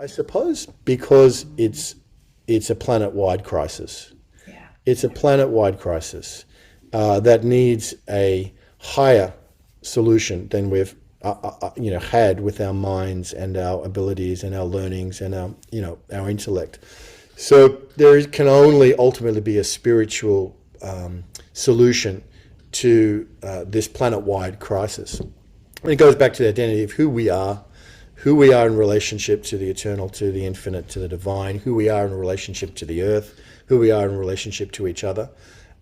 I suppose because it's a planet-wide crisis. Yeah. It's a planet-wide crisis that needs a higher solution than we've had with our minds and our abilities and our learnings and our intellect. So can only ultimately be a spiritual solution to this planet-wide crisis. And it goes back to the identity of who we are in relationship to the eternal, to the infinite, to the divine, who we are in relationship to the earth, who we are in relationship to each other.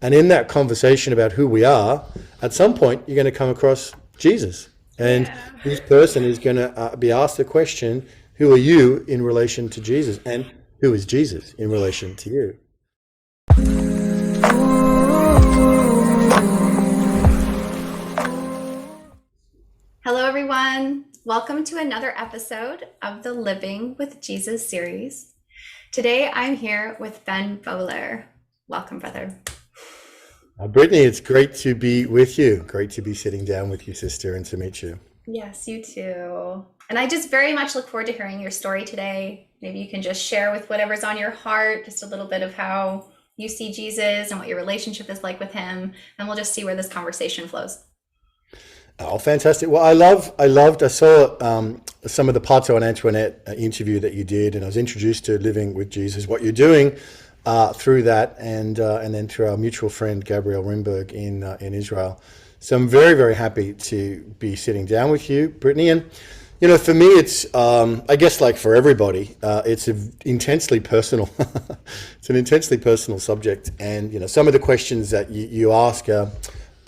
And in that conversation about who we are, at some point you're going to come across Jesus. And this person is going to be asked the question, who are you in relation to Jesus? And who is Jesus in relation to you? Hello, everyone. Welcome to another episode of the Living with Jesus series. Today, I'm here with Ben Bowler. Welcome, brother. Brittany, it's great to be with you. Great to be sitting down with you, sister, and to meet you. Yes, you too. And I just very much look forward to hearing your story today. Maybe you can just share with whatever's on your heart, just a little bit of how you see Jesus and what your relationship is like with him. And we'll just see where this conversation flows. Oh, fantastic. Well, I saw some of the Pato and Antoinette interview that you did, and I was introduced to Living with Jesus, what you're doing through that, and then through our mutual friend, Gabrielle Rimberg in Israel. So I'm very, very happy to be sitting down with you, Brittany. And, for me, it's, I guess like for everybody, it's an intensely personal, it's an intensely personal subject. And, some of the questions that you ask are,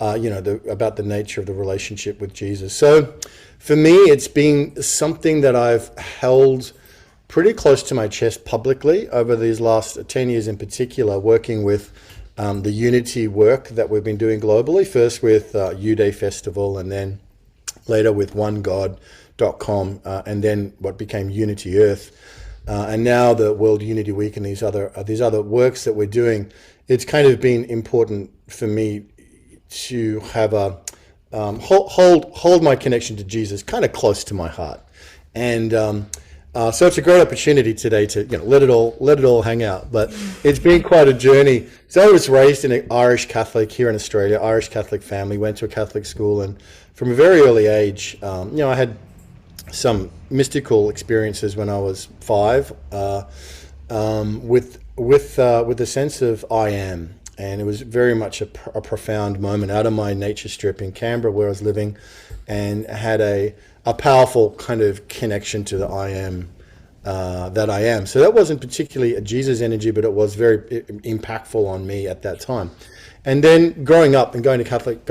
about the nature of the relationship with Jesus. So for me, it's been something that I've held pretty close to my chest publicly over these last 10 years in particular, working with the Unity work that we've been doing globally, first with U-Day Festival and then later with onegod.com and then what became Unity.earth. And now the World Unity Week and these other works that we're doing. It's kind of been important for me to have a hold my connection to Jesus kind of close to my heart, and so it's a great opportunity today to let it all hang out. But it's been quite a journey. So I was raised in an Irish Catholic here in Australia, Irish Catholic family, went to a Catholic school, and from a very early age, I had some mystical experiences when I was 5, with the sense of I am. And it was very much a profound moment out of my nature strip in Canberra where I was living, and had a powerful kind of connection to the I am, that I am. So that wasn't particularly a Jesus energy, but it was very impactful on me at that time. And then growing up and going to Catholic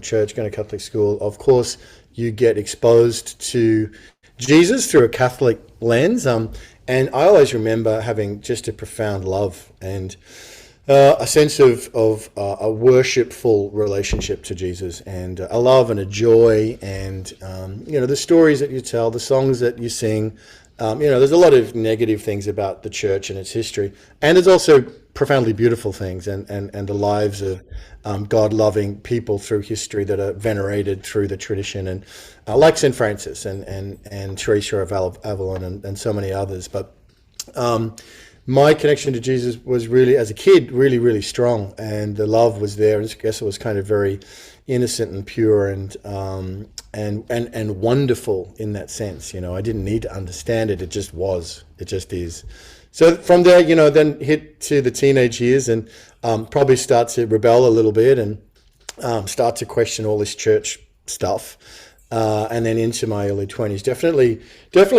church, going to Catholic school, of course, you get exposed to Jesus through a Catholic lens. And I always remember having just a profound love and a sense of a worshipful relationship to Jesus, and a love and a joy, and the stories that you tell, the songs that you sing. There's a lot of negative things about the church and its history, and there's also profoundly beautiful things, and the lives of God-loving people through history that are venerated through the tradition, and like St. Francis and Teresa of Avalon and so many others. But my connection to Jesus was really, as a kid, really, really strong, and the love was there. And I guess it was kind of very innocent and pure and wonderful in that sense. I didn't need to understand it; it just was. It just is. So from there, then hit to the teenage years and probably start to rebel a little bit and start to question all this church stuff. And then into my early 20s, definitely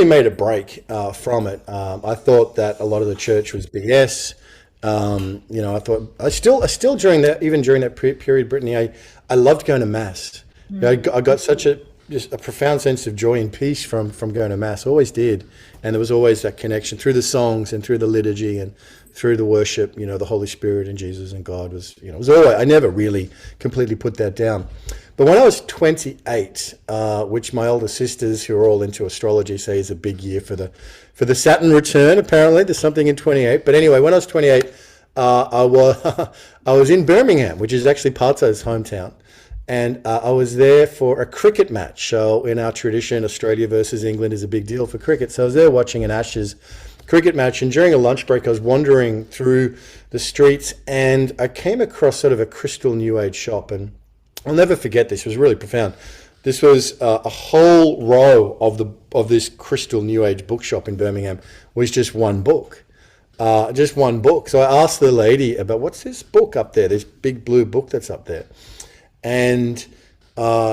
made a break from it. I thought that a lot of the church was BS. I still during that period, Brittany, I loved going to mass. I got such just a profound sense of joy and peace from going to mass. Always did, and there was always that connection through the songs and through the liturgy and through the worship. The Holy Spirit and Jesus and God was was always. I never really completely put that down. But when I was 28, which my older sisters, who are all into astrology, say is a big year for the Saturn return. Apparently, there's something in 28. But anyway, when I was 28, I was in Birmingham, which is actually Parto's hometown, And I was there for a cricket match. So in our tradition, Australia versus England is a big deal for cricket. So I was there watching an Ashes cricket match, and during a lunch break I was wandering through the streets, and I came across sort of a crystal New Age shop, and I'll never forget this. It was really profound. This was a whole row of this crystal New Age bookshop in Birmingham was just one book. Just one book. So I asked the lady about, what's this book up there, this big blue book that's up there? And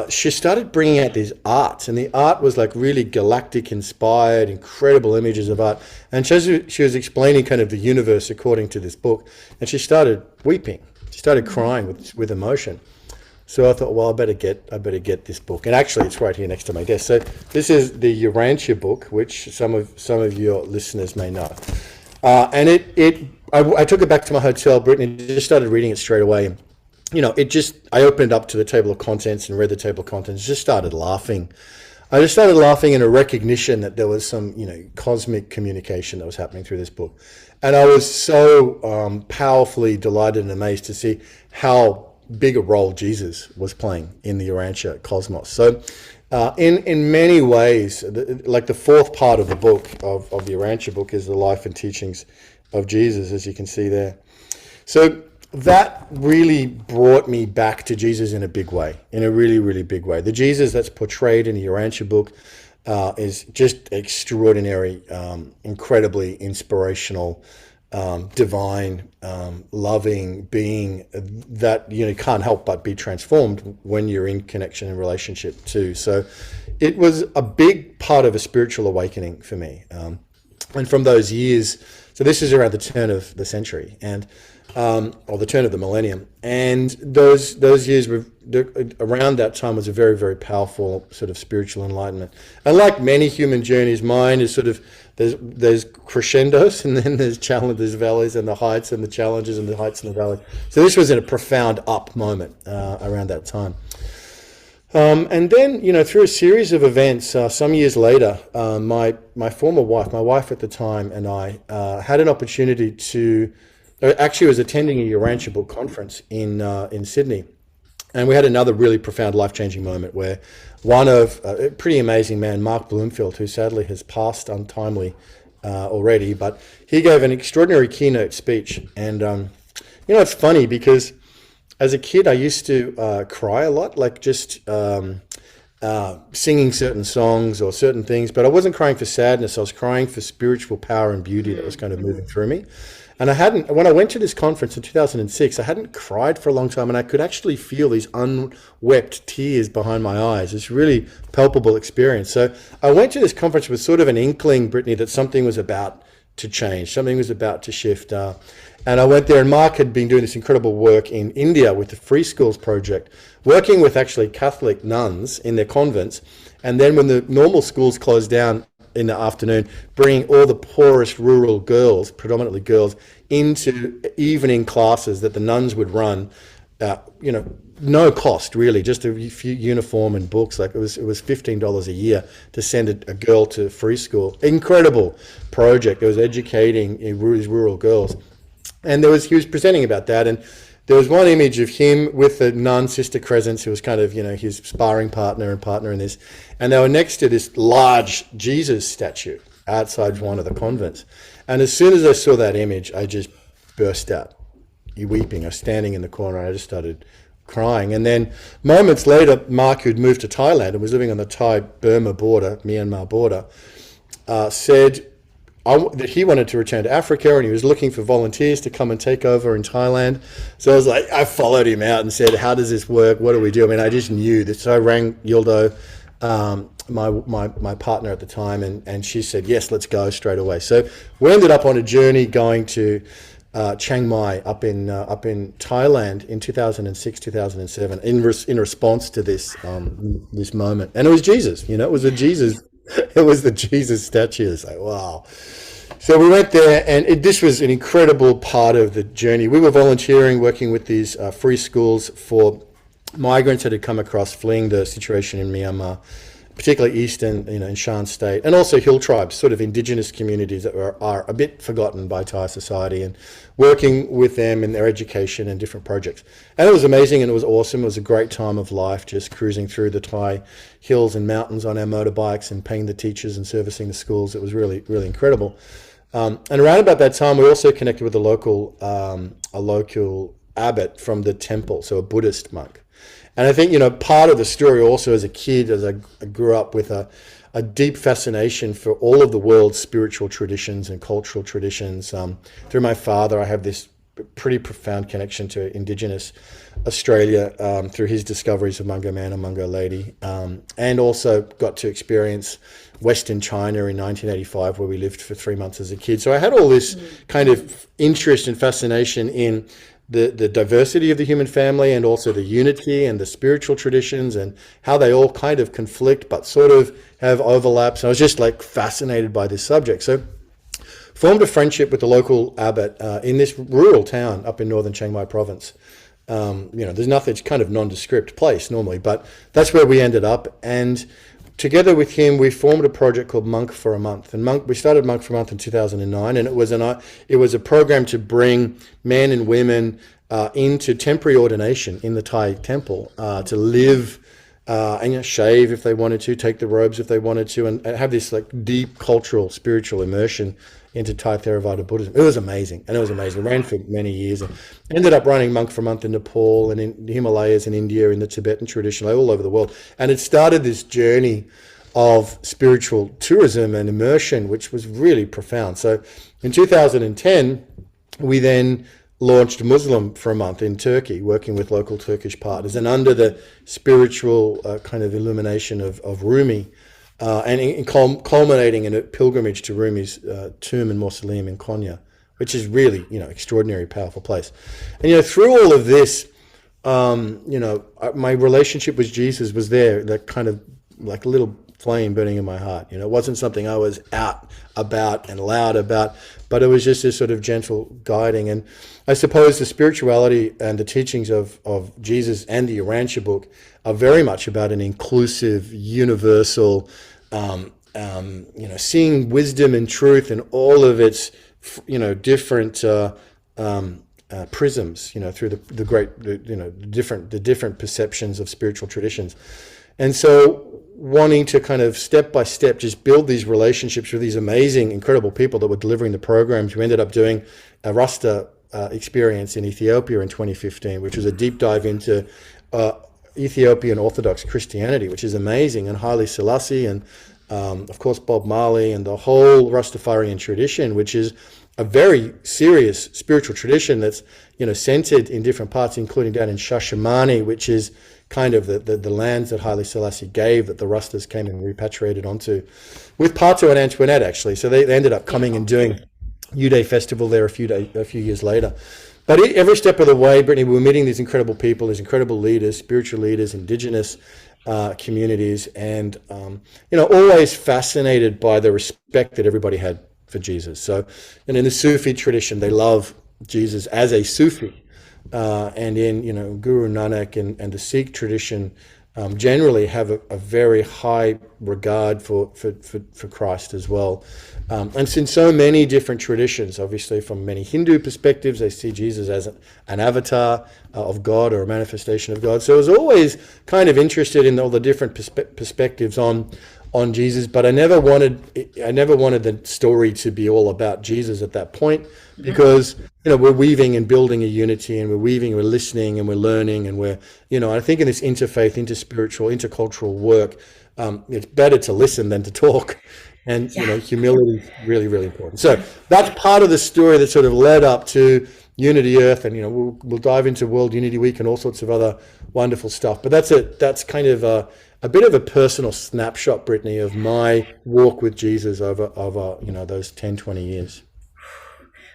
she started bringing out these arts, and the art was like really galactic inspired, incredible images of art. And she was explaining kind of the universe according to this book, and she started weeping. She started crying with emotion. So I thought, well, I better get this book. And actually, it's right here next to my desk. So this is the Urantia book, which some of your listeners may know. And I took it back to my hotel, Brittany, just started reading it straight away. You know, I opened it up to the table of contents and read the table of contents, just started laughing. I just started laughing in a recognition that there was some, cosmic communication that was happening through this book. And I was so powerfully delighted and amazed to see how big a role Jesus was playing in the Urantia cosmos. So in many ways, like the fourth part of the book, of the Urantia book, is the life and teachings of Jesus, as you can see there. So that really brought me back to Jesus in a big way, in a really, really big way. The Jesus that's portrayed in the Urantia book is just extraordinary, incredibly inspirational, divine, loving being that can't help but be transformed when you're in connection and relationship too. So it was a big part of a spiritual awakening for me. And from those years, so this is around the turn of the century, and or the turn of the millennium, and those years were around that time was a very, very powerful sort of spiritual enlightenment. And like many human journeys, mine is sort of there's crescendos, and then there's challenges, valleys, and the heights, and the challenges, and the heights, and the valleys. So this was in a profound up moment around that time. And then, through a series of events, some years later, my former wife, my wife at the time, and I had an opportunity to actually was attending a Urantia book conference in Sydney. And we had another really profound life-changing moment where one of a pretty amazing man, Mark Bloomfield, who sadly has passed untimely already, but he gave an extraordinary keynote speech. And, it's funny because as a kid, I used to cry a lot, like just singing certain songs or certain things, but I wasn't crying for sadness. I was crying for spiritual power and beauty that was kind of moving through me. And when I went to this conference in 2006, I hadn't cried for a long time, and I could actually feel these unwept tears behind my eyes. It's really palpable experience. So I went to this conference with sort of an inkling, Brittany, that something was about to change, something was about to shift. And I went there, and Mark had been doing this incredible work in India with the Free Schools Project, working with actually Catholic nuns in their convents. And then when the normal schools closed down in the afternoon, bringing all the poorest rural girls, predominantly girls, into evening classes that the nuns would run, no cost really, just a few uniform and books. Like it was $15 a year to send a girl to free school. Incredible project. It was educating these rural girls, and he was presenting about that, and there was one image of him with the nun, Sister Crescence, who was kind of, his sparring partner in this. And they were next to this large Jesus statue outside one of the convents. And as soon as I saw that image, I just burst out weeping. I was standing in the corner, and I just started crying. And then moments later, Mark, who'd moved to Thailand and was living on the Thai-Burma border, Myanmar border, said that he wanted to return to Africa, and he was looking for volunteers to come and take over in Thailand. So I followed him out and said, how does this work? What do we do? I mean, I just knew this. So I rang Yildo, my partner at the time, and she said, yes, let's go straight away. So we ended up on a journey going to Chiang Mai up in Thailand in 2006, 2007, in response to this moment. And it was Jesus, it was the Jesus statue. It's like, wow. So we went there, and this was an incredible part of the journey. We were volunteering, working with these free schools for migrants that had come across fleeing the situation in Myanmar. particularly eastern, in Shan State, and also hill tribes, sort of indigenous communities that are a bit forgotten by Thai society, and working with them in their education and different projects. And it was amazing and it was awesome. It was a great time of life, just cruising through the Thai hills and mountains on our motorbikes and paying the teachers and servicing the schools. It was really, really incredible. And around about that time, we also connected with a local abbot from the temple, so a Buddhist monk. And I think, part of the story also as a kid, as I grew up with a deep fascination for all of the world's spiritual traditions and cultural traditions. Through my father, I have this pretty profound connection to Indigenous Australia through his discoveries of Mungo Man and Mungo Lady, and also got to experience Western China in 1985, where we lived for 3 months as a kid. So I had all this kind of interest and fascination in the diversity of the human family, and also the unity and the spiritual traditions and how they all kind of conflict but sort of have overlaps. And I was just like fascinated by this subject. So formed a friendship with the local abbot in this rural town up in northern Chiang Mai province. There's nothing, it's kind of nondescript place normally, but that's where we ended up. And together with him, we formed a project called Monk for a Month. And we started Monk for a Month in 2009, and it was a program to bring men and women into temporary ordination in the Thai temple to live and shave if they wanted to, take the robes if they wanted to, and have this like deep cultural, spiritual immersion into Thai Theravada Buddhism. It was amazing, and it was amazing. It ran for many years, and ended up running Monk for a Month in Nepal and in the Himalayas and India, in the Tibetan tradition, all over the world. And it started this journey of spiritual tourism and immersion, which was really profound. So in 2010, we then launched Muslim for a Month in Turkey, working with local Turkish partners, and under the spiritual kind of illumination of Rumi, and culminating in a pilgrimage to Rumi's tomb and mausoleum in Konya, which is really, extraordinary, powerful place. And, through all of this, my relationship with Jesus was there, that kind of like a little flame burning in my heart. It wasn't something I was out about and loud about, but it was just this sort of gentle guiding. And I suppose the spirituality and the teachings of Jesus and the Urantia book are very much about an inclusive, universal, seeing wisdom and truth in all of its, different prisms, through the different perceptions of spiritual traditions. And so wanting to kind of step by step just build these relationships with these amazing, incredible people that were delivering the programs. We ended up doing a Rasta experience in Ethiopia in 2015, which was a deep dive into Ethiopian Orthodox Christianity, which is amazing, and Haile Selassie, and of course Bob Marley, and the whole Rastafarian tradition, which is a very serious spiritual tradition that's centered in different parts, including down in Shashamane, which is kind of the lands that Haile Selassie gave, that the Rastas came and repatriated onto, with Pato and Antoinette actually. So they ended up coming and doing U-Day Festival there a few years later. But every step of the way, Brittany, we were meeting these incredible people, these incredible leaders, spiritual leaders, indigenous communities, and always fascinated by the respect that everybody had for Jesus. So, and in the Sufi tradition, they love Jesus as a Sufi, and in Guru Nanak and the Sikh tradition generally have a very high regard for Christ as well. And it's in so many different traditions. Obviously, from many Hindu perspectives, they see Jesus as an avatar of God, or a manifestation of God. So I was always kind of interested in all the different perspectives on Jesus, but I never wanted the story to be all about Jesus at that point, because we're weaving and building a unity, and we're listening, and we're learning, and we're I think in this interfaith, interspiritual, intercultural work, it's better to listen than to talk. And humility is really, really important. So that's part of the story that sort of led up to Unity.earth, and we'll dive into World Unity Week and all sorts of other wonderful stuff. But that's kind of a bit of a personal snapshot, Brittany, of my walk with Jesus over those 10, 20 years.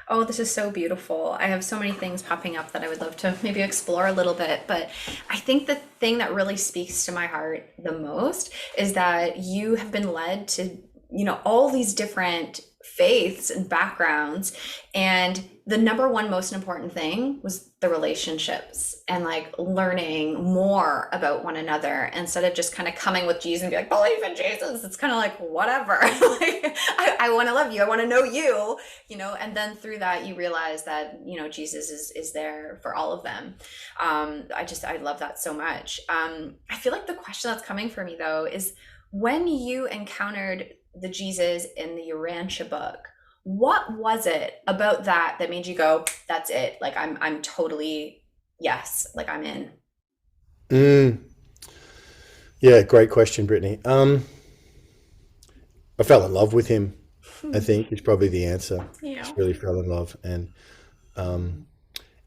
Oh, this is so beautiful. I have so many things popping up that I would love to maybe explore a little bit. But I think the thing that really speaks to my heart the most is that you have been led to, all these different faiths and backgrounds. And the number one most important thing was the relationships and like learning more about one another instead of just kind of coming with Jesus and be like, believe in Jesus. It's kind of like, whatever. Like, I want to love you. I want to know you, and then through that, you realize that, Jesus is there for all of them. I love that so much. I feel like the question that's coming for me though is when you encountered the Jesus in the Urantia book, what was it about that made you go, that's it? Like, I'm totally, yes, like I'm in. Yeah, great question, Brittany. I fell in love with him, I think is probably the answer. Yeah. Just really fell in love. And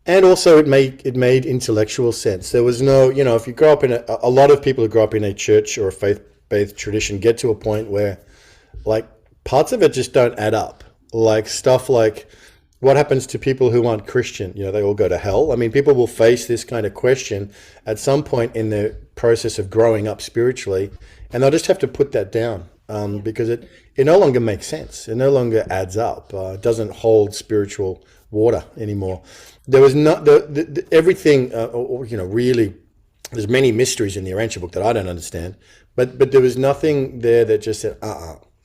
also it made intellectual sense. There was no, if you grow up in a lot of people who grow up in a church or a faith tradition get to a point where like parts of it just don't add up. Like stuff like what happens to people who aren't Christian? They all go to hell. I mean, people will face this kind of question at some point in the process of growing up spiritually, and they'll just have to put that down because it no longer makes sense. It no longer adds up. It doesn't hold spiritual water anymore. There was not everything. Really, there's many mysteries in the Urantia book that I don't understand, but there was nothing there that just said,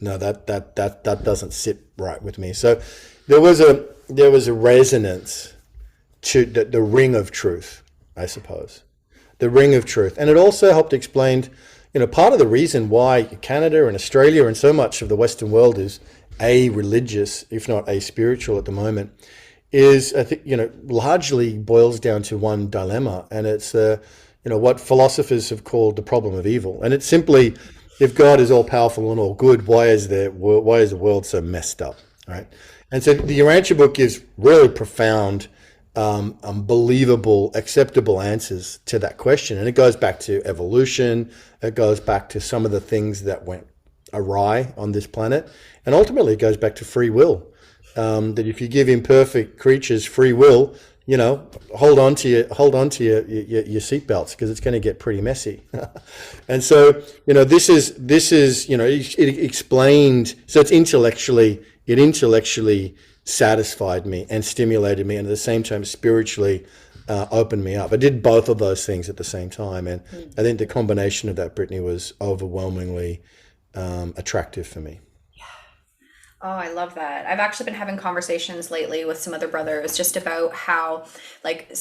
no, that doesn't sit right with me. So there was a resonance to the ring of truth, I suppose, the ring of truth, and it also helped explain, part of the reason why Canada and Australia and so much of the Western world is a-religious, if not a-spiritual at the moment, is I think largely boils down to one dilemma, and it's what philosophers have called the problem of evil, and it's simply, if God is all powerful and all good, why is the world so messed up, right? And so the Urantia book gives really profound, believable, acceptable answers to that question, and it goes back to evolution. It goes back to some of the things that went awry on this planet, and ultimately it goes back to free will. That if you give imperfect creatures free will, hold on to your seatbelts because it's going to get pretty messy. And so, this is it explained. So it intellectually satisfied me and stimulated me, and at the same time spiritually opened me up. I did both of those things at the same time, and I think the combination of that, Brittany, was overwhelmingly attractive for me. Oh, I love that. I've actually been having conversations lately with some other brothers just about how like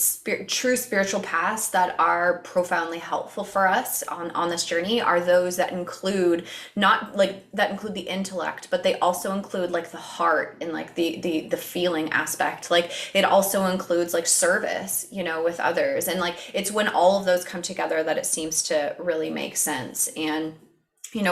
true spiritual paths that are profoundly helpful for us on this journey are those that include include the intellect, but they also include like the heart and like the feeling aspect. Like it also includes like service, with others. And like it's when all of those come together that it seems to really make sense. And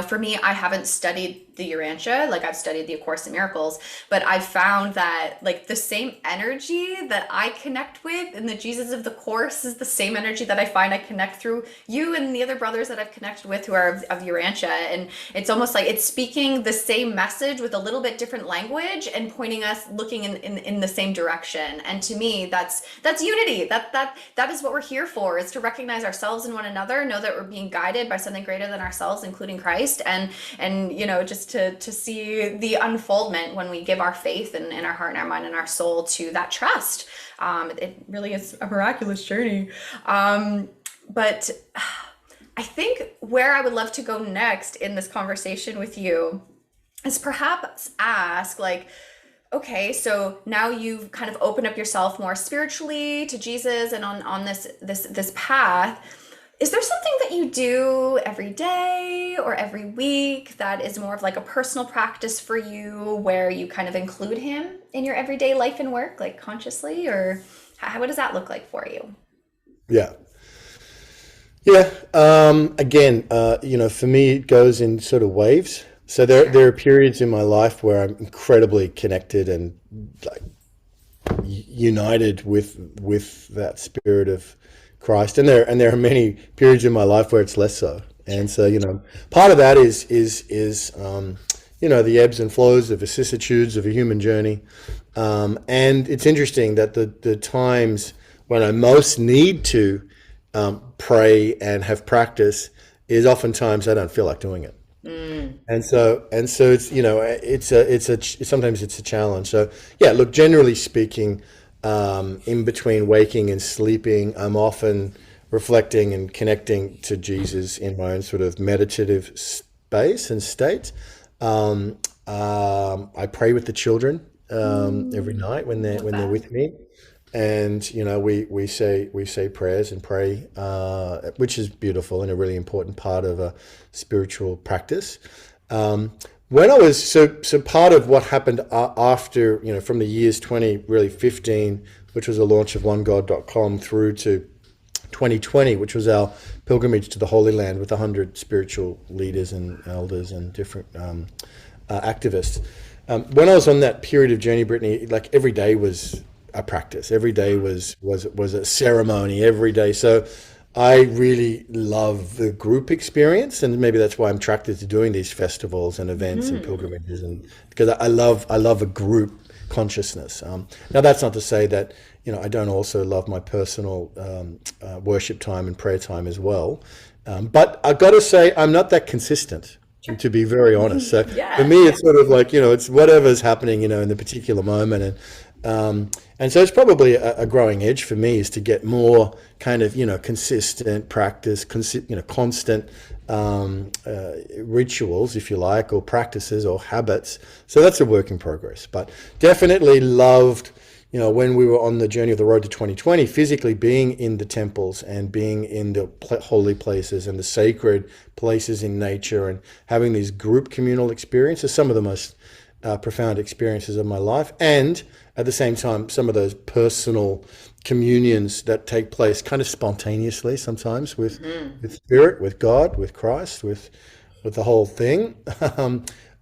for me, I haven't studied the Urantia, like I've studied the A Course in Miracles, but I've found that like the same energy that I connect with in the Jesus of the Course is the same energy that I find I connect through you and the other brothers that I've connected with who are of Urantia. And it's almost like it's speaking the same message with a little bit different language and pointing us looking in the same direction. And to me, that's unity. That is what we're here for, is to recognize ourselves in one another, know that we're being guided by something greater than ourselves, including Christ, and just to see the unfoldment when we give our faith and our heart and our mind and our soul to that trust. It really is a miraculous journey. But I think where I would love to go next in this conversation with you is perhaps ask, like, okay, so now you've kind of opened up yourself more spiritually to Jesus and on this path. Is there something that you do every day or every week that is more of like a personal practice for you where you kind of include him in your everyday life and work, like consciously, or what does that look like for you? Yeah. Again, for me, it goes in sort of waves. So there are periods in my life where I'm incredibly connected and like united with that spirit of Christ, and there are many periods in my life where it's less so. And so part of that is the ebbs and flows, the vicissitudes of a human journey. And it's interesting that the times when I most need to pray and have practice is oftentimes I don't feel like doing it. Mm. And so it's, sometimes it's a challenge. So yeah, look, generally speaking, in between waking and sleeping, I'm often reflecting and connecting to Jesus in my own sort of meditative space and state. Um, I pray with the children every Mm. night when they're Love when they're that. with me, and we say prayers and pray, which is beautiful and a really important part of a spiritual practice. Um, when I was so part of what happened after, from the years 2015, which was the launch of OneGod.com, through to 2020, which was our pilgrimage to the Holy Land with 100 spiritual leaders and elders and different activists. When I was on that period of journey, Brittany, like every day was a practice. Every day was a ceremony. Every day. So I really love the group experience, and maybe that's why I'm attracted to doing these festivals and events and Hmm. pilgrimages, and because I love a group consciousness. Now that's not to say that I don't also love my personal worship time and prayer time as well. But I got to say I'm not that consistent, Sure. to be very honest. So for Yeah. me, it's sort of like it's whatever's happening, in the particular moment, and so it's probably a growing edge for me is to get more kind of consistent practice, constant rituals, if you like, or practices or habits. So that's a work in progress, but definitely loved. When we were on the journey of the road to 2020, physically being in the temples and being in the holy places and the sacred places in nature and having these group communal experiences, some of the most profound experiences of my life. And at the same time, some of those personal communions that take place kind of spontaneously sometimes Hmm. with spirit, with God, with Christ, with the whole thing,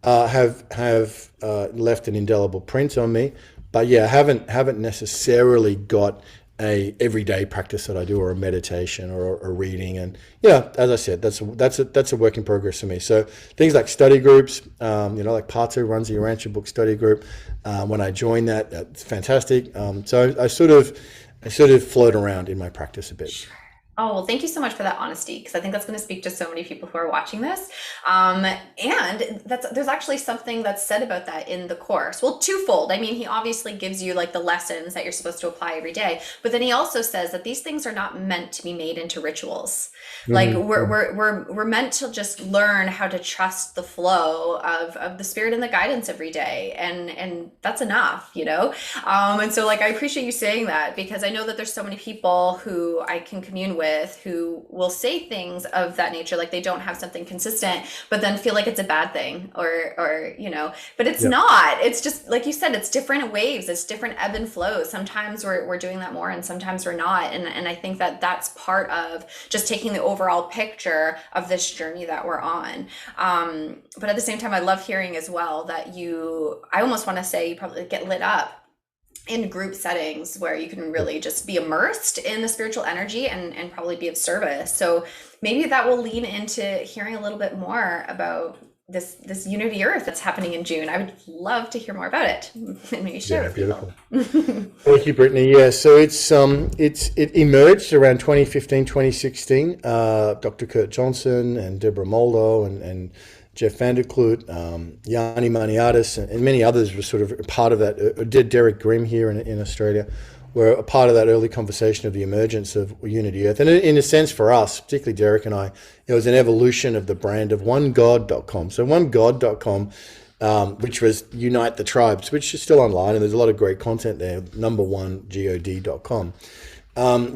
have left an indelible print on me. But yeah, haven't necessarily got a everyday practice that I do, or a meditation, or a reading. And as I said, that's a work in progress for me. So things like study groups, like Pato runs the Urantia book study group. When I joined that, that's fantastic. So I sort of float around in my practice a bit. Sure. Oh, well, thank you so much for that honesty, because I think that's going to speak to so many people who are watching this. And there's actually something that's said about that in the course. Well, twofold. I mean, he obviously gives you like the lessons that you're supposed to apply every day, but then he also says that these things are not meant to be made into rituals. Like Hmm. we're meant to just learn how to trust the flow of the spirit and the guidance every day, and that's enough. And so, like, I appreciate you saying that, because I know that there's so many people who I can commune with who will say things of that nature, like they don't have something consistent, but then feel like it's a bad thing, but it's Yeah, not. It's just, like you said, it's different waves, it's different ebb and flows. Sometimes we're doing that more, and sometimes we're not. And I think that that's part of just taking the overall picture of this journey that we're on. But at the same time, I love hearing as well that I almost want to say you probably get lit up in group settings where you can yeah, really just be immersed in the spiritual energy and probably be of service. So maybe that will lean into hearing a little bit more about this Unity Earth that's happening in June. I would love to hear more about it and maybe share yeah, with people. beautiful. Thank you, Brittany. Yeah, so it emerged around 2015, 2016. Dr. Kurt Johnson and Deborah Moldo and Jeff Vanderkloot, Yanni Maniatis, and many others were sort of a part of that. Did Derek Grimm here in Australia were a part of that early conversation of the emergence of Unity Earth. And in a sense, for us, particularly Derek and I, it was an evolution of the brand of OneGod.com. So OneGod.com, which was Unite the Tribes, which is still online, and there's a lot of great content there. Number one, God.com.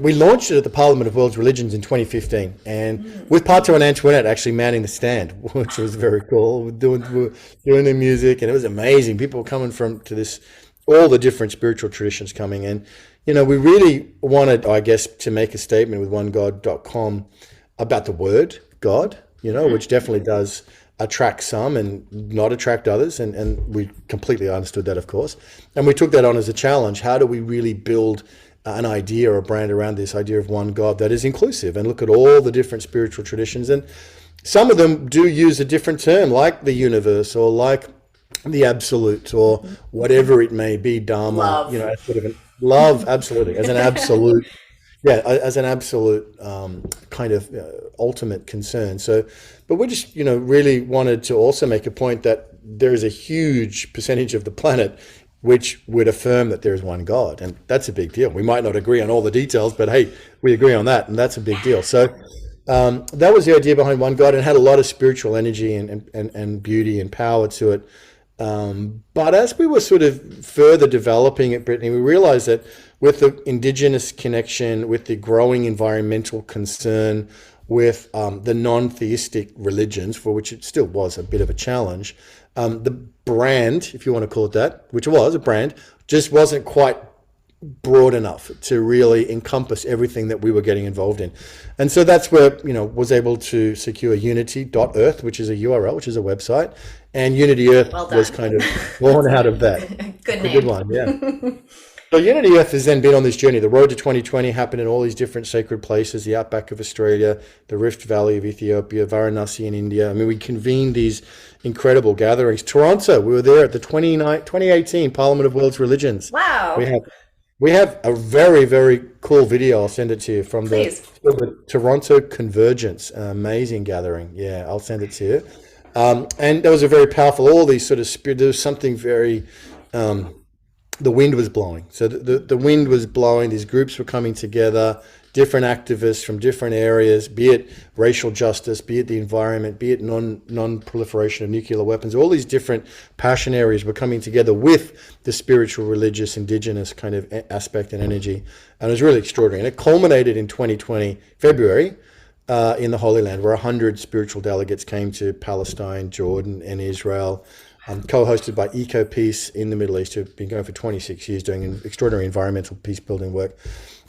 We launched it at the Parliament of World Religions in 2015, and with Pato and Antoinette actually manning the stand, which was very cool. We're doing the music, and it was amazing. People were coming to this, all the different spiritual traditions coming in. We really wanted, I guess, to make a statement with OneGod.com about the word God, which definitely does attract some and not attract others. And we completely understood that, of course. And we took that on as a challenge. How do we really build an idea or a brand around this idea of one God that is inclusive, and look at all the different spiritual traditions? And some of them do use a different term, like the universe, or like the absolute, or whatever it may be, Dharma, Love. as sort of an love, absolutely, as an absolute Yeah, as an absolute kind of ultimate concern. So, but we just, really wanted to also make a point that there is a huge percentage of the planet which would affirm that there is one God, and that's a big deal. We might not agree on all the details, but hey, we agree on that, and that's a big deal. So, that was the idea behind one God, and had a lot of spiritual energy and beauty and power to it. But as we were sort of further developing it, Brittany, we realized that with the indigenous connection, with the growing environmental concern, with the non-theistic religions, for which it still was a bit of a challenge, the brand, if you want to call it that, which was a brand, just wasn't quite broad enough to really encompass everything that we were getting involved in. And so that's where, was able to secure unity.earth, which is a URL, which is a website. And Unity.earth was kind of born out of that. Good name. Good one, yeah. So Unity.earth has then been on this journey. The road to 2020 happened in all these different sacred places, the outback of Australia, the Rift Valley of Ethiopia, Varanasi in India. I mean, we convened these incredible gatherings. Toronto, we were there at the 2018 Parliament of World's Religions. Wow. We have a very, very cool video. I'll send it to you from the Toronto Convergence. Amazing gathering. Yeah, I'll send it to you. And that was a very powerful, all these sort of spirit, there was something very, the wind was blowing. So the wind was blowing, these groups were coming together, different activists from different areas, be it racial justice, be it the environment, be it non-proliferation of nuclear weapons, all these different passion areas were coming together with the spiritual, religious, indigenous kind of aspect and energy. And it was really extraordinary. And it culminated in 2020, February, in the Holy Land, where 100 spiritual delegates came to Palestine, Jordan, and Israel, co-hosted by Eco Peace in the Middle East, who've been going for 26 years doing extraordinary environmental peace building work.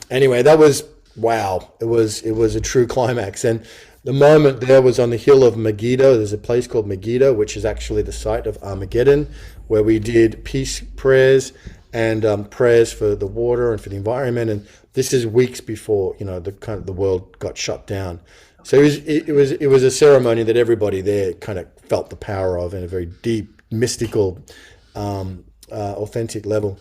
Anyway, that was, wow, it was a true climax. And the moment there was on the hill of Megiddo. There's a place called Megiddo, which is actually the site of Armageddon, where we did peace prayers and prayers for the water and for the environment. And this is weeks before, the world got shut down. So it was a ceremony that everybody there kind of felt the power of in a very deep, mystical, authentic level.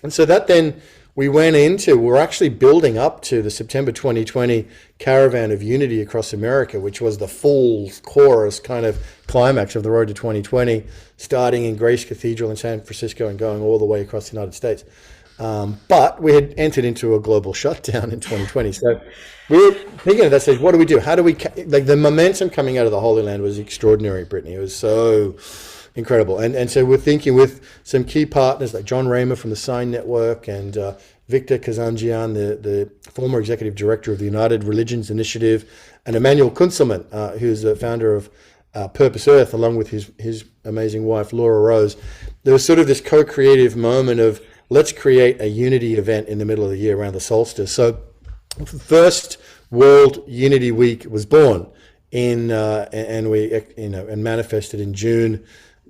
And so that then we're actually building up to the September 2020 Caravan of Unity across America, which was the full chorus kind of climax of the road to 2020, starting in Grace Cathedral in San Francisco and going all the way across the United States. But we had entered into a global shutdown in 2020. So we were thinking at that stage, what do we do? How do we, the momentum coming out of the Holy Land was extraordinary, Brittany. It was so incredible. And so we're thinking with some key partners like John Raymer from the Sign Network and Victor Kazanjian, the former executive director of the United Religions Initiative, and Emmanuel Kunzelman, who's the founder of Purpose Earth, along with his amazing wife, Laura Rose. There was sort of this co-creative moment of, let's create a unity event in the middle of the year around the solstice. So first World Unity Week was born and manifested in June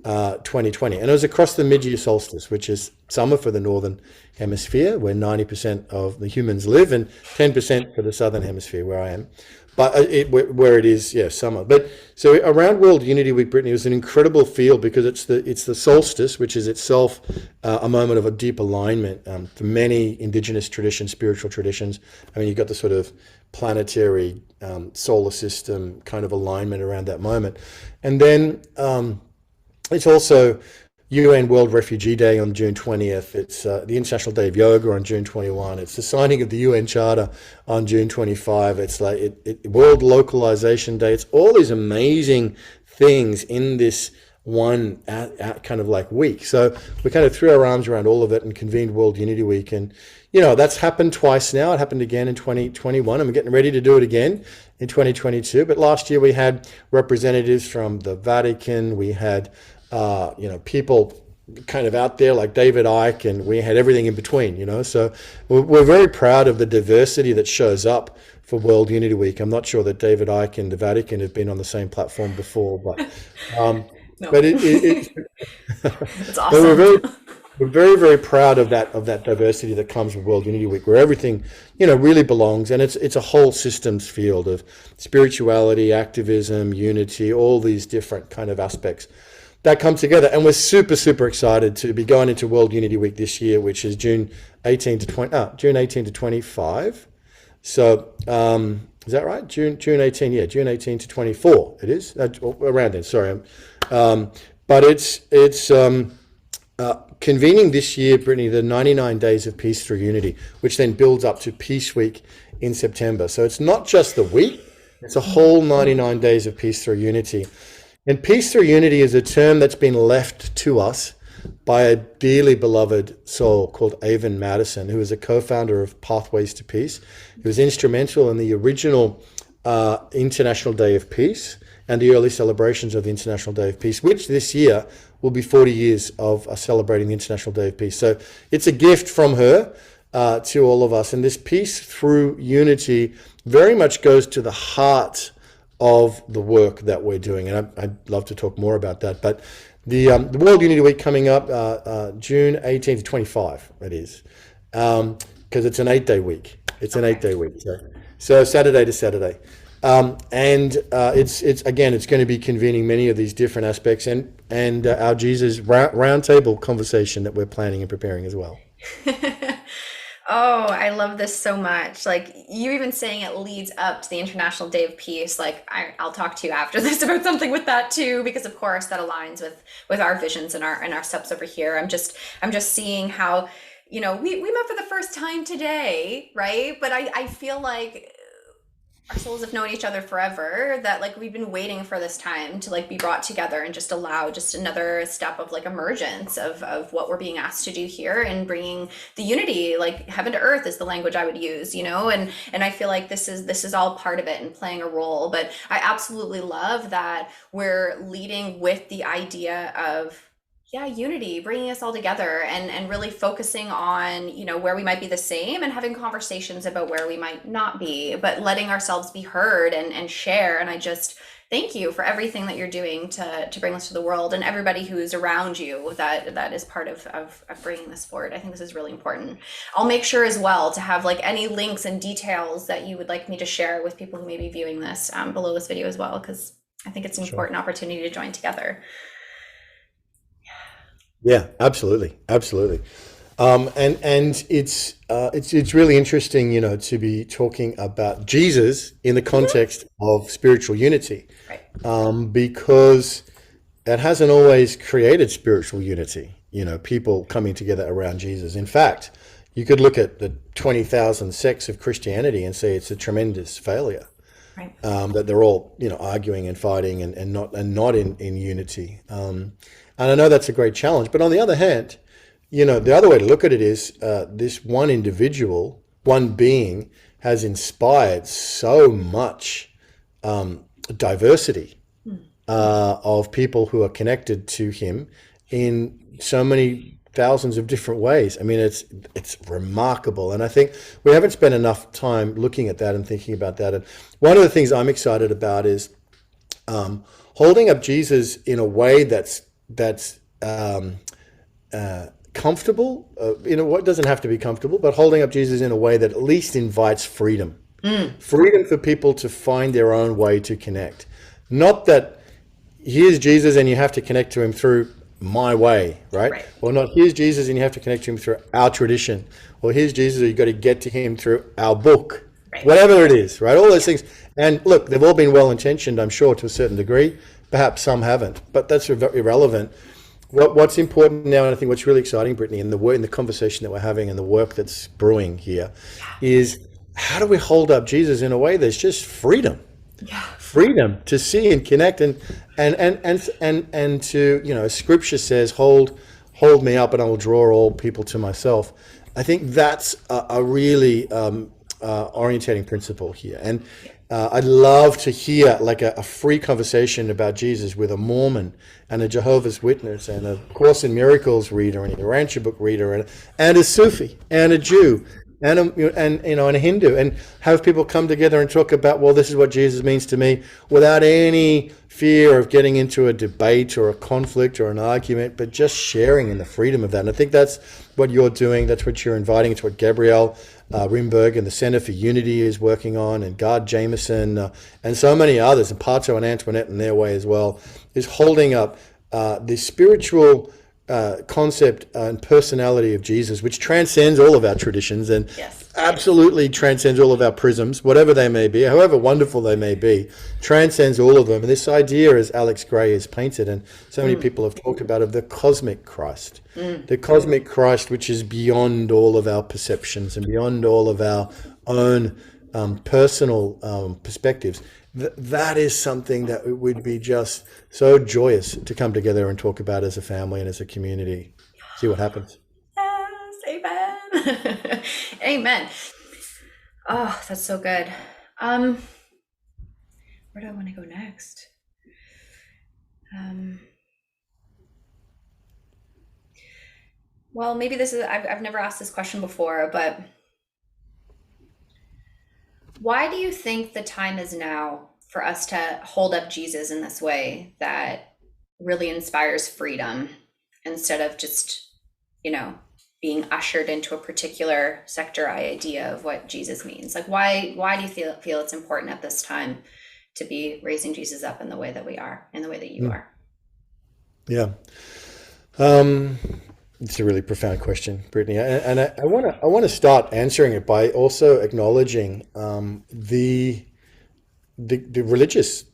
2020. And it was across the mid-year solstice, which is summer for the northern hemisphere, where 90% of the humans live, and 10% for the southern hemisphere, where I am. But where it is, summer. But so around World Unity Week, Brittany, was an incredible feel because it's the solstice, which is itself a moment of a deep alignment for many indigenous traditions, spiritual traditions. I mean, you've got the sort of planetary solar system kind of alignment around that moment. And then it's also UN World Refugee Day on June 20th. It's the International Day of Yoga on June 21. It's the signing of the UN Charter on June 25. It's like World Localization Day. It's all these amazing things in this one kind of like week. So we kind of threw our arms around all of it and convened World Unity Week. And, that's happened twice now. It happened again in 2021, and we're getting ready to do it again in 2022. But last year we had representatives from the Vatican. We had people kind of out there like David Icke, and we had everything in between, So we're very proud of the diversity that shows up for World Unity Week. I'm not sure that David Icke and the Vatican have been on the same platform before, but no. But it's awesome. We're very, very proud of that diversity that comes with World Unity Week, where everything, really belongs, and it's a whole systems field of spirituality, activism, unity, all these different kind of aspects that come together. And we're super, super excited to be going into World Unity Week this year, which is June 18 to 25. So is that right? June 18, yeah, June 18 to 24. It is around then. Sorry, but it's convening this year, Brittany, the 99 Days of Peace through Unity, which then builds up to Peace Week in September. So it's not just the week, it's a whole 99 days of Peace through Unity. And Peace through Unity is a term that's been left to us by a dearly beloved soul called Avon Madison, who is a co-founder of Pathways to Peace. He was instrumental in the original International Day of Peace and the early celebrations of the International Day of Peace, which this year will be 40 years of celebrating the International Day of Peace. So it's a gift from her to all of us. And this Peace through Unity very much goes to the heart of the work that we're doing. And I'd love to talk more about that. But the World Unity Week coming up, June 18 to 25, it is. Because it's an 8-day week. It's an 8-day week. So Saturday to Saturday. It's going to be convening many of these different aspects and our Jesus roundtable conversation that we're planning and preparing as well. Oh, I love this so much. Like you even saying it leads up to the International Day of Peace. Like I'll talk to you after this about something with that too, because of course that aligns with our visions and our steps over here. I'm just seeing how, we met for the first time today, right? But I feel like our souls have known each other forever, that like we've been waiting for this time to like be brought together and just allow just another step of like emergence of what we're being asked to do here and bringing the unity, like heaven to earth is the language I would use, and I feel like this is all part of it and playing a role. But I absolutely love that we're leading with the idea of unity, bringing us all together and really focusing on, where we might be the same and having conversations about where we might not be, but letting ourselves be heard and share. And I just thank you for everything that you're doing to bring this to the world and everybody who's around you that is part of bringing this forward. I think this is really important. I'll make sure as well to have like any links and details that you would like me to share with people who may be viewing this below this video as well, because I think it's an important opportunity to join together. Yeah, absolutely. And it's really interesting, to be talking about Jesus in the context of spiritual unity, right? Because it hasn't always created spiritual unity. People coming together around Jesus. In fact, you could look at the 20,000 sects of Christianity and say it's a tremendous failure. Right. That they're all, arguing and fighting and not in unity. And I know that's a great challenge, but on the other hand, the other way to look at it is this one individual, one being, has inspired so much diversity of people who are connected to him in so many thousands of different ways. I mean, it's remarkable. And I think we haven't spent enough time looking at that and thinking about that. And one of the things I'm excited about is holding up Jesus in a way that's comfortable. What doesn't have to be comfortable, but holding up Jesus in a way that at least invites freedom. Freedom for people to find their own way to connect. Not that here's Jesus and you have to connect to him through my way, right? Or not here's Jesus and you have to connect to him through our tradition. Or here's Jesus and you've got to get to him through our book. Right. Whatever it is, right? All those things. And look, they've all been well-intentioned, I'm sure, to a certain degree. Perhaps some haven't, but that's irrelevant. What's important now, and I think what's really exciting, Brittany, in the conversation that we're having and the work that's brewing here, is how do we hold up Jesus in a way that's just freedom? Yeah. Freedom to see and connect and to, Scripture says, hold me up and I will draw all people to myself. I think that's a really orientating principle here. And I'd love to hear like a free conversation about Jesus with a Mormon and a Jehovah's Witness and a Course in Miracles reader and a Urantia book reader and a Sufi and a Jew and a Hindu, and have people come together and talk about, well, this is what Jesus means to me, without any fear of getting into a debate or a conflict or an argument, but just sharing in the freedom of that. And I think that's what you're doing. That's what you're inviting. It's what Gabrielle Rimberg and the Center for Unity is working on, and Gard Jameson and so many others, and Pato and Antoinette in their way as well, is holding up the spiritual concept and personality of Jesus, which transcends all of our traditions and Yes. absolutely transcends all of our prisms, whatever they may be, however wonderful they may be, transcends all of them. And this idea, as Alex Gray has painted, and so many people have talked about, of the cosmic Christ, the cosmic Christ, which is beyond all of our perceptions and beyond all of our own personal perspectives. That is something that would be just so joyous to come together and talk about as a family and as a community. See what happens. Yes, amen. Amen. Oh, that's so good. Where do I want to go next? Well, maybe this is, I've never asked this question before, but why do you think the time is now for us to hold up Jesus in this way that really inspires freedom instead of just, being ushered into a particular sector idea of what Jesus means? Like, why do you feel it's important at this time to be raising Jesus up in the way that we are, in the way that you are? Yeah. It's a really profound question, Brittany, and I want to start answering it by also acknowledging the religious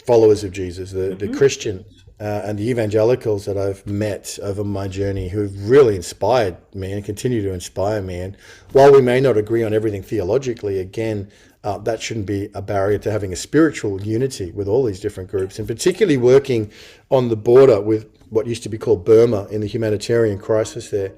followers of Jesus, the Christians and the evangelicals that I've met over my journey, who've really inspired me and continue to inspire me. And while we may not agree on everything theologically, again, that shouldn't be a barrier to having a spiritual unity with all these different groups, and particularly working on the border with what used to be called Burma in the humanitarian crisis there.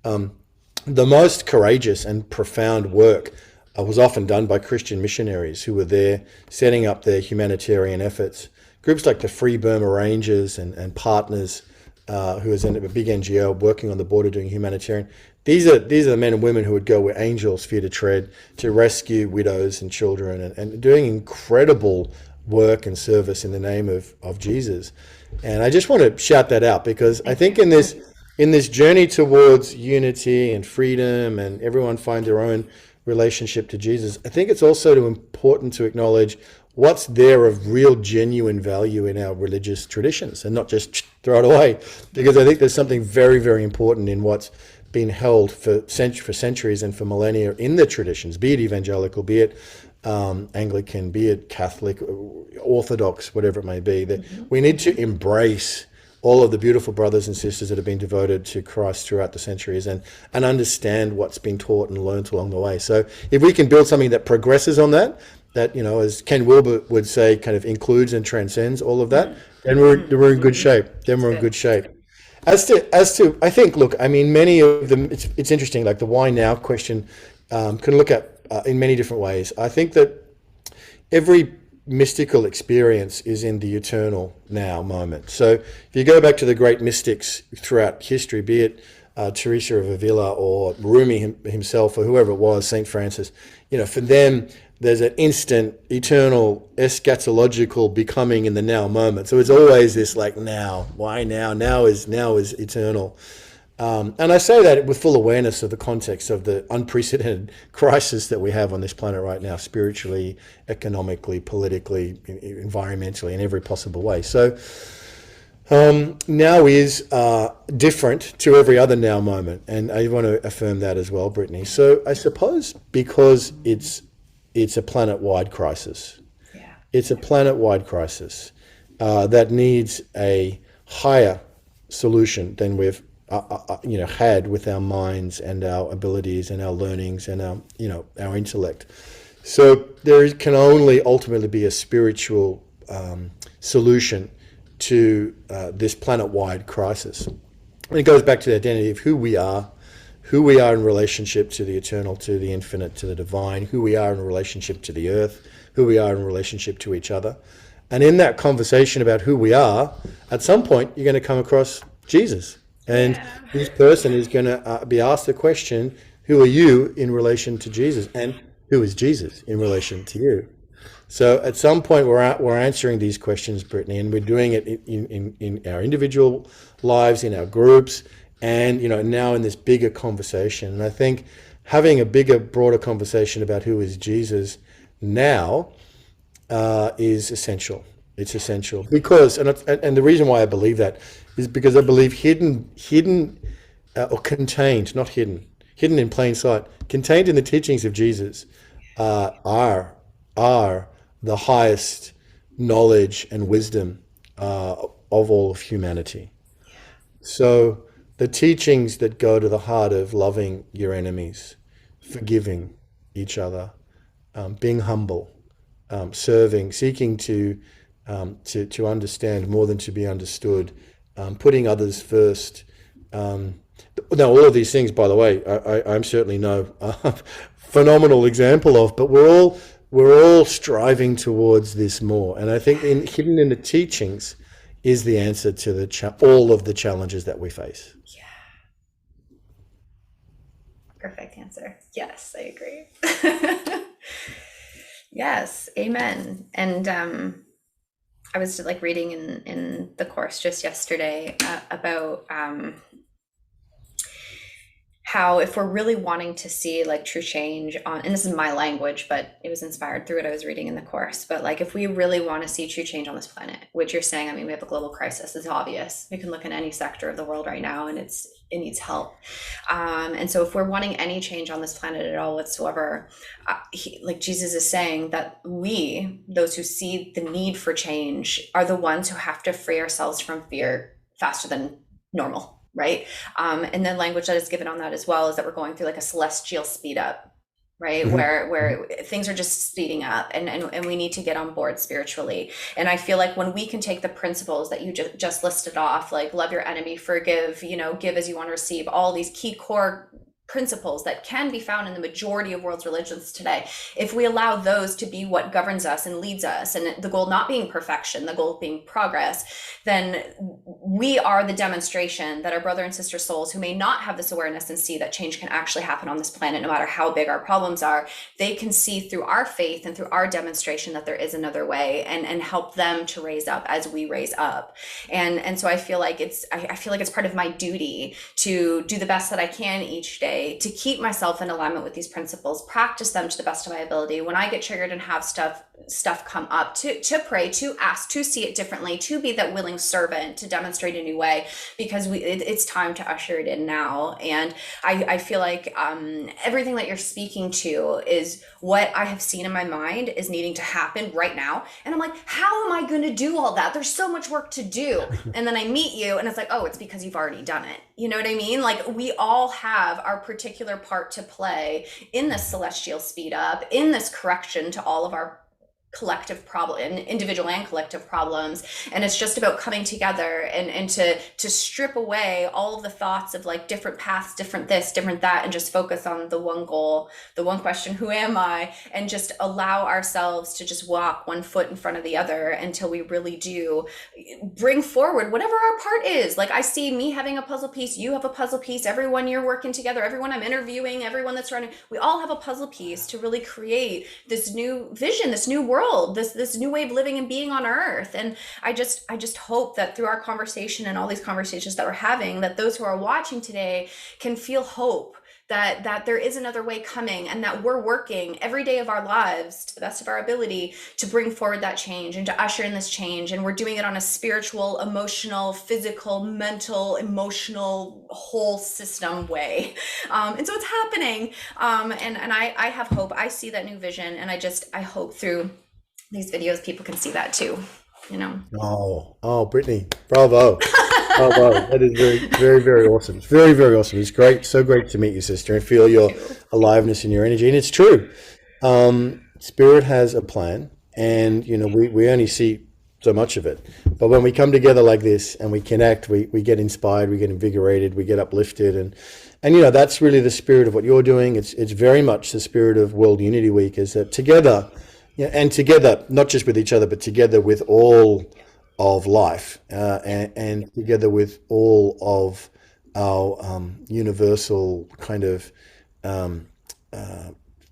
The most courageous and profound work was often done by Christian missionaries who were there setting up their humanitarian efforts. Groups like the Free Burma Rangers and Partners, who is a big NGO working on the border doing humanitarian. These are the men and women who would go where angels fear to tread to rescue widows and children and doing incredible work and service in the name of Jesus. And I just want to shout that out, because I think in this journey towards unity and freedom and everyone find their own relationship to Jesus, I think it's also important to acknowledge what's there of real genuine value in our religious traditions and not just throw it away, because I think there's something very, very important in what's been held for centuries and for millennia in the traditions, be it evangelical, be it Anglican, be it Catholic, Orthodox, whatever it may be, that we need to embrace all of the beautiful brothers and sisters that have been devoted to Christ throughout the centuries and understand what's been taught and learned along the way. So if we can build something that progresses on that, as Ken Wilber would say, kind of includes and transcends all of that, then we're in good shape. Then we're in good shape. As to, I think, look, I mean, many of them, it's interesting, like the why now question can look at in many different ways. I think that every mystical experience is in the eternal now moment. So if you go back to the great mystics throughout history, be it Teresa of Avila or Rumi himself or whoever it was, St. Francis, for them, there's an instant, eternal, eschatological becoming in the now moment. So it's always this like now. Why now? Now is eternal. And I say that with full awareness of the context of the unprecedented crisis that we have on this planet right now, spiritually, economically, politically, environmentally, in every possible way. So now is different to every other now moment. And I want to affirm that as well, Brittany. So I suppose because it's a planet-wide crisis. Yeah. It's a planet-wide crisis that needs a higher solution than we've had with our minds and our abilities and our learnings and our intellect. So there can only ultimately be a spiritual solution to this planet-wide crisis. And it goes back to the identity of who we are in relationship to the eternal, to the infinite, to the divine, who we are in relationship to the earth, who we are in relationship to each other. And in that conversation about who we are, at some point you're going to come across Jesus. And this person is going to be asked the question, who are you in relation to Jesus? And who is Jesus in relation to you? So at some point we're answering these questions, Brittany, and we're doing it in our individual lives, in our groups, and now in this bigger conversation. And I think having a bigger, broader conversation about who is Jesus now is essential. It's essential because, and the reason why I believe that is because I believe hidden or contained, not hidden, hidden in plain sight, contained in the teachings of Jesus, are the highest knowledge and wisdom of all of humanity. So the teachings that go to the heart of loving your enemies, forgiving each other, being humble, serving, seeking to understand more than to be understood, putting others first. Now, all of these things, by the way, I'm certainly no phenomenal example of, but we're all striving towards this more. And I think hidden in the teachings is the answer to all of the challenges that we face. Yeah. Perfect answer. Yes, I agree. Yes, amen. And I was like reading in the course just yesterday about how if we're really wanting to see like true change on, and this is my language, but it was inspired through what I was reading in the course, but like if we really want to see true change on this planet, which you're saying, I mean, we have a global crisis, it's obvious. We can look at any sector of the world right now and it needs help. And so if we're wanting any change on this planet at all whatsoever, like Jesus is saying that we, those who see the need for change, are the ones who have to free ourselves from fear faster than normal. Right. And then language that is given on that as well is that we're going through like a celestial speed up, right? Mm-hmm. Where things are just speeding up and we need to get on board spiritually. And I feel like when we can take the principles that you just listed off, like love your enemy, forgive, give as you want to receive, all these key core principles that can be found in the majority of world's religions today, if we allow those to be what governs us and leads us, and the goal not being perfection, the goal being progress, then we are the demonstration that our brother and sister souls who may not have this awareness and see that change can actually happen on this planet, no matter how big our problems are, they can see through our faith and through our demonstration that there is another way, and help them to raise up as we raise up. And so I feel like it's part of my duty to do the best that I can each day to keep myself in alignment with these principles, practice them to the best of my ability. When I get triggered and have stuff come up, to pray, to ask, to see it differently, to be that willing servant, to demonstrate a new way, because it's time to usher it in now. And I feel like everything that you're speaking to is what I have seen in my mind is needing to happen right now. And I'm like, how am I going to do all that? There's so much work to do. And then I meet you and it's like, oh, it's because you've already done it. You know what I mean? Like we all have our particular part to play in this celestial speed up, in this correction to all of our collective problem, individual and collective problems. And it's just about coming together and to strip away all of the thoughts of like different paths, different this, different that, and just focus on the one goal, the one question, who am I? And just allow ourselves to just walk one foot in front of the other until we really do bring forward whatever our part is. Like I see me having a puzzle piece, you have a puzzle piece, everyone you're working together, everyone I'm interviewing, everyone that's running, we all have a puzzle piece to really create this new vision, this new world, this new way of living and being on earth. And I just hope that through our conversation and all these conversations that we're having, that those who are watching today can feel hope that there is another way coming, and that we're working every day of our lives to the best of our ability to bring forward that change and to usher in this change. And we're doing it on a spiritual, emotional, physical, mental, emotional, whole system way. And so it's happening. And I have hope. I see that new vision, and I hope through these videos people can see that too, Oh, Brittany, bravo. Bravo. That is very, very, very awesome. It's very, very awesome. It's great. So great to meet you, sister, and feel your aliveness and your energy. And it's true. Spirit has a plan, and we only see so much of it. But when we come together like this and we connect, we get inspired, we get invigorated, we get uplifted, and that's really the spirit of what you're doing. It's very much the spirit of World Unity Week, is that together, and together, not just with each other, but together with all of life, and together with all of our universal kind of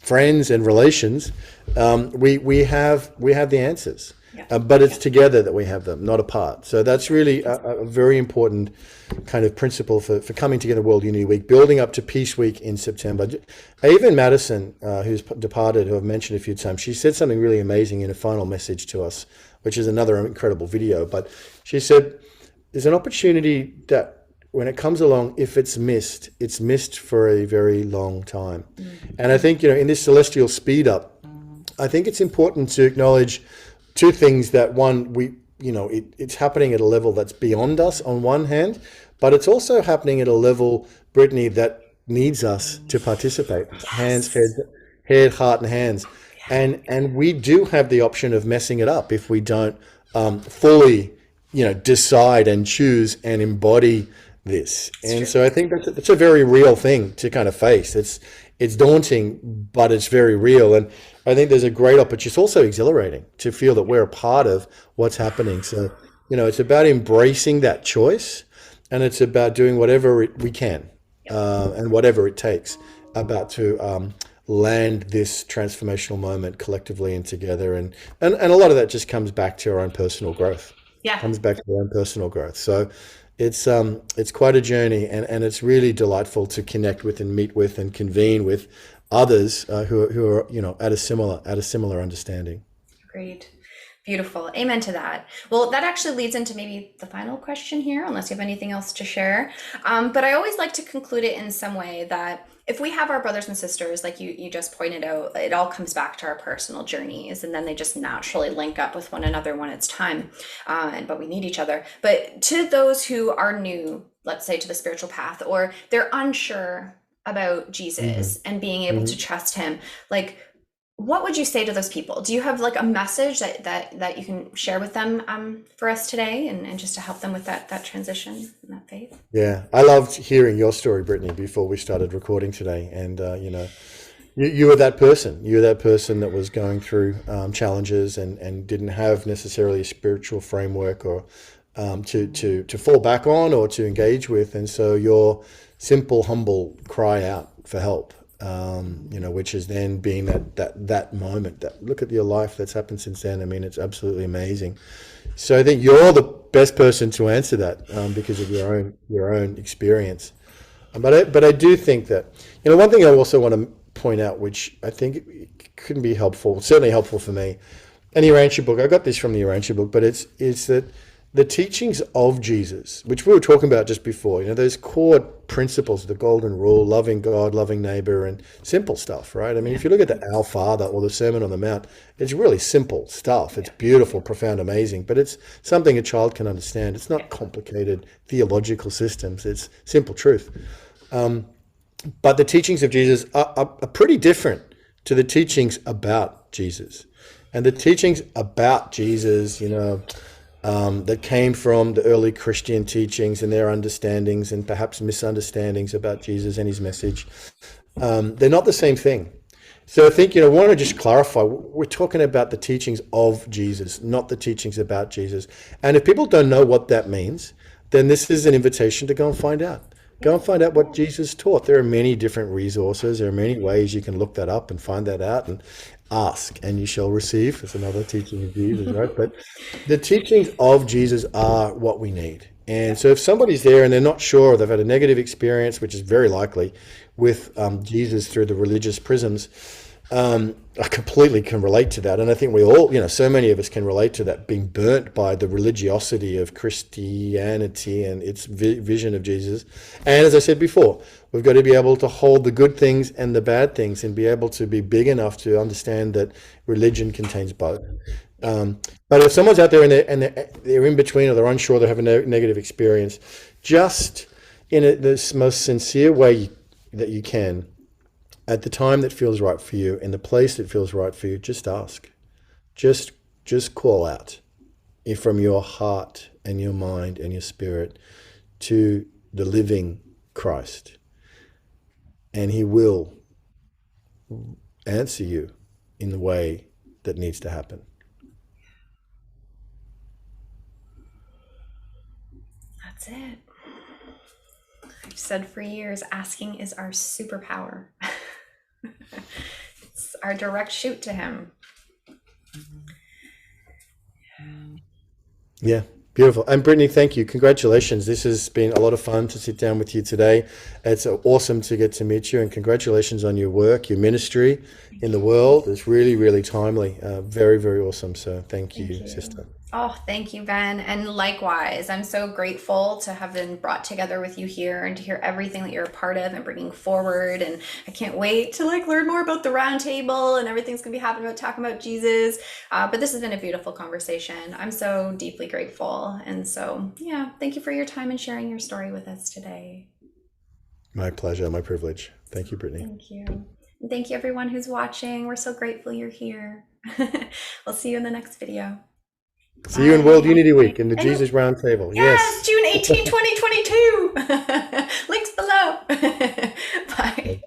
friends and relations, we have the answers. But it's together that we have them, not apart. So that's really a very important kind of principle for coming together World Unity Week, building up to Peace Week in September. Even Madison, who's departed, who I've mentioned a few times, she said something really amazing in a final message to us which is another incredible video. But she said there's an opportunity that when it comes along, if it's missed for a very long time. And I think, in this celestial speed up, I think it's important to acknowledge two things. That one, it's happening at a level that's beyond us on one hand, but it's also happening at a level, Brittany, that needs us to participate. Yes. Hands, head, heart, and hands. And we do have the option of messing it up if we don't fully, decide and choose and embody this. That's and true. So I think that's a very real thing to kind of face. It's daunting, but it's very real. And I think there's a great opportunity. It's also exhilarating to feel that we're a part of what's happening. So, it's about embracing that choice, and it's about doing whatever we can and whatever it takes about to land this transformational moment collectively and together. And a lot of that just comes back to our own personal growth. Yeah. Comes back to our own personal growth. So it's quite a journey, and it's really delightful to connect with and meet with and convene with others who are at a similar understanding. Great. Beautiful. Amen to that. Well, that actually leads into maybe the final question here, unless you have anything else to share. But I always like to conclude it in some way that if we have our brothers and sisters, like you just pointed out, it all comes back to our personal journeys, and then they just naturally link up with one another when it's time. But we need each other. But to those who are new, let's say, to the spiritual path, or they're unsure about Jesus and being able to trust him, like, what would you say to those people? Do you have like a message that you can share with them for us today, and just to help them with that transition and that faith? Yeah, I loved hearing your story, Brittany, before we started recording today. And, you were that person. You were that person that was going through challenges and didn't have necessarily a spiritual framework or to fall back on or to engage with. And so your simple, humble cry out for help, which is then being that moment, that look at your life that's happened since then. I mean, it's absolutely amazing. So I think you're the best person to answer that because of your own experience. But I do think that, one thing I also want to point out, which I think couldn't be helpful, certainly helpful for me, and the Urantia book, I got this from the Urantia book, but it's that the teachings of Jesus, which we were talking about just before, those core principles, the golden rule, loving God, loving neighbor, and simple stuff, right? I mean, if you look at the Our Father or the Sermon on the Mount, it's really simple stuff. It's beautiful, profound, amazing, but it's something a child can understand. It's not complicated theological systems. It's simple truth. But the teachings of Jesus are pretty different to the teachings about Jesus. And the teachings about Jesus, that came from the early Christian teachings and their understandings and perhaps misunderstandings about Jesus and his message, they're not the same thing. So I think, I want to just clarify, we're talking about the teachings of Jesus, not the teachings about Jesus. And if people don't know what that means, then this is an invitation to go and find out. Go and find out what Jesus taught. There are many different resources. There are many ways you can look that up and find that out, and ask and you shall receive. It's another teaching of Jesus, right? But the teachings of Jesus are what we need. And so if somebody's there and they're not sure, they've had a negative experience, which is very likely, with Jesus through the religious prisms, I completely can relate to that. And I think we all, so many of us can relate to that, being burnt by the religiosity of Christianity and its vision of Jesus. And as I said before, we've got to be able to hold the good things and the bad things and be able to be big enough to understand that religion contains both. But if someone's out there and they're in between, or they're unsure, they have a negative experience, just in the most sincere way that you can, at the time that feels right for you, in the place that feels right for you, just ask. Just call out from your heart and your mind and your spirit to the living Christ. And he will answer you in the way that needs to happen. That's it. I've said for years, asking is our superpower. It's our direct shoot to him. Yeah, Beautiful. And Brittany, thank you. Congratulations. This has been a lot of fun to sit down with you today. It's awesome to get to meet you, and congratulations on your work, your ministry in Thank the you. world. It's really, really timely. Very, very awesome. So thank Thank you, you. sister. Oh, thank you, Ben. And likewise, I'm so grateful to have been brought together with you here and to hear everything that you're a part of and bringing forward. And I can't wait to like learn more about the round table and everything's gonna be happening about talking about Jesus. But this has been a beautiful conversation. I'm so deeply grateful. And so, yeah, thank you for your time and sharing your story with us today. My pleasure, my privilege. Thank you, Brittany. Thank you. And thank you, everyone who's watching. We're so grateful you're here. We'll see you in the next video. See you in World Bye. Unity Week in the And Jesus Roundtable. yes, Yes. June 18, 2022. Links below. Bye.